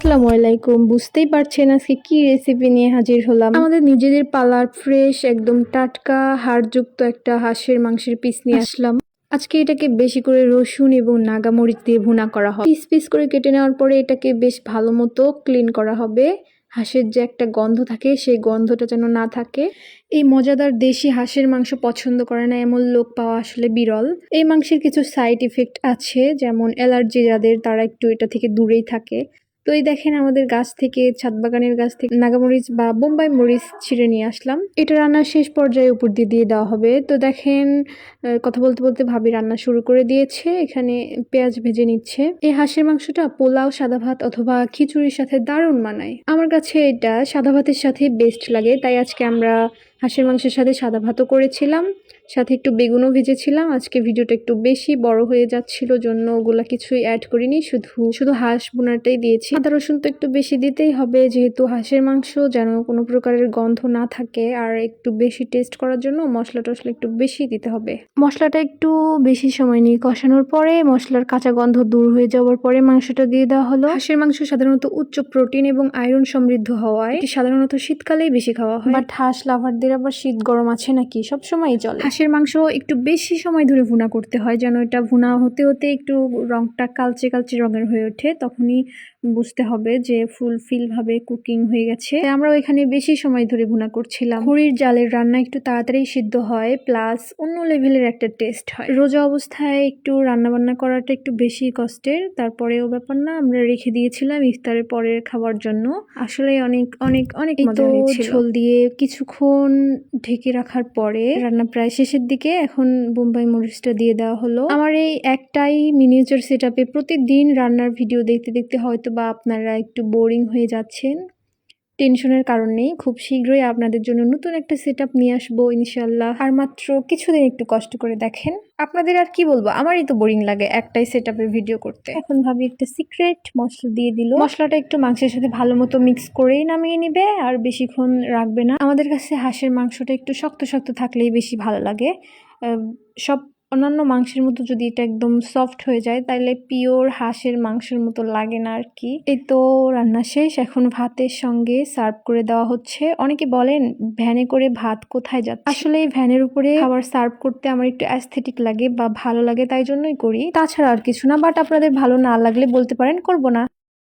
আসসালামু আলাইকুম। বুঝতেই পারছেন আজকে কি রেসিপি নিয়ে হাজির হলাম। আমাদের নিজেদের পালার ফ্রেশ একদম টাটকা হাড়যুক্ত একটা হাঁসের মাংসের পিস নিয়ে আসলাম। আজকে এটাকে বেশি করে রসুন এবং নাগামরিচ দিয়ে ভুনা করা হবে। পিস পিস করে কেটে নেওয়ার পরে এটাকে বেশ ভালো মতো ক্লিন করা হবে। হাঁসের যে একটা গন্ধ থাকে সেই গন্ধটা যেন না থাকে। এই মজাদার দেশি হাঁসের মাংস পছন্দ করে না এমন লোক পাওয়া আসলে বিরল। এই মাংসের কিছু সাইড ইফেক্ট আছে, যেমন অ্যালার্জি যাদের তারা একটু এটা থেকে দূরেই থাকে। তো এই দেখেন আমাদের গাছ থেকে, ছাদ বাগানের গাছ থেকে নাগামরিচ বা বোম্বাই মরিচ ছিঁড়ে নিয়ে আসলাম। এটা রান্নার শেষ পর্যায়ে উপর দিয়ে দিয়ে দেওয়া হবে। তো দেখেন কথা বলতে বলতে ভাবি রান্না শুরু করে দিয়েছে। এখানে পেঁয়াজ ভেজে নিচ্ছে। এই হাঁসের মাংসটা পোলাও, সাদা ভাত অথবা খিচুড়ির সাথে দারুণ মানায়। আমার কাছে এটা সাদা ভাতের সাথে বেস্ট লাগে, তাই আজকে আমরা হাঁসের মাংসের সাথে সাদা ভাতও করেছিলাম, সাথে একটু বেগুনও ভেজেছিলাম। আজকে ভিডিওটা একটু বেশি বড় হয়ে যাচ্ছিল জন্য ওগুলা কিছুই অ্যাড করিনি, শুধু হাঁস বোনাটাই দিয়েছি। আদা রসুন তো একটু বেশি দিতেই হবে, যেহেতু হাঁসের মাংস যেন কোনো প্রকারের গন্ধ না থাকে। আর একটু বেশি টেস্ট করার জন্য মশলা টশলা একটু বেশি দিতে হবে। মশলাটা একটু বেশি সময় নিয়ে কষানোর পরে মশলার কাঁচা গন্ধ দূর হয়ে যাওয়ার পরে মাংসটা দিয়ে দেওয়া হলো। হাঁসের মাংস সাধারণত উচ্চ প্রোটিন এবং আয়রন সমৃদ্ধ হওয়ায় এটি সাধারণত শীতকালেই বেশি খাওয়া হয়। বাট হাঁস লাভারদের আবার শীত গরম আছে নাকি, সব সময়ই চলে। হাঁসের মাংস একটু বেশি সময় ধরে ভুনা করতে হয়, যেন এটা ভুনা হতে হতে একটু রংটা কালচে কালচে রঙের হয়ে ওঠে। তখনই বুঝতে হবে যে ফুলফিল ভাবে কুকিং হয়ে গেছে। আমরা এখানে বেশি সময় ধরে ভুনা করছিলাম। খড়ির জালের রান্না একটু তাড়াতাড়ি সিদ্ধ হয়, প্লাস অন্য লেভেলের একটা টেস্ট হয়। রোজা অবস্থায় একটু রান্না বান্না করাটা একটু বেশি কষ্টের, তারপরেও ব্যাপার না, আমরা রেখে দিয়েছিলাম ইফতারের পরের খাবার জন্য। আসলে অনেক অনেক অনেক মজা হয়েছিল। ঝোল দিয়ে কিছুক্ষণ ঢেকে রাখার পরে রান্না প্রায় শেষের দিকে এখন বোম্বাই মরিচটা দিয়ে দেওয়া হলো। আমার এই একটাই মিনিয়েচার সেটআপে প্রতিদিন রান্নার ভিডিও দেখতে দেখতে হয়তো বা আপনারা একটু বোরিং হয়ে যাচ্ছেন। টেনশনের কারণ নেই, খুব শীঘ্রই আপনাদের জন্য নতুন একটা সেটআপ নিয়ে আসবো ইনশাল্লাহ। আর মাত্র কিছুদিন একটু কষ্ট করে দেখেন। আপনাদের আর কি বলবো, আমারই তো বোরিং লাগে একটাই সেটআপের ভিডিও করতে। এখন ভাবি একটা সিক্রেট মশলা দিয়ে দিল। মশলাটা একটু মাংসের সাথে ভালো মতো মিক্স করেই নামিয়ে নিবে, আর বেশিক্ষণ রাখবে না। আমাদের কাছে হাঁসের মাংসটা একটু শক্ত শক্ত থাকলেই বেশি ভালো লাগে। সব অন্যান্য মাংসের মতো যদি এটা একদম সফট হয়ে যায় তাহলে পিওর হাঁসের মাংসের মতো লাগে না আর কি। এই তো রান্না শেষ, এখন ভাতের সঙ্গে সার্ভ করে দেওয়া হচ্ছে। অনেকে বলেন ভ্যানে করে ভাত কোথায় যাচ্ছে। আসলে এই ভ্যানের উপরে খাবার সার্ভ করতে আমার একটু অ্যাস্থেটিক লাগে বা ভালো লাগে, তাই জন্যই করি, তাছাড়া আর কিছু না। বাট আপনাদের ভালো না লাগলে বলতে পারেন, করব না।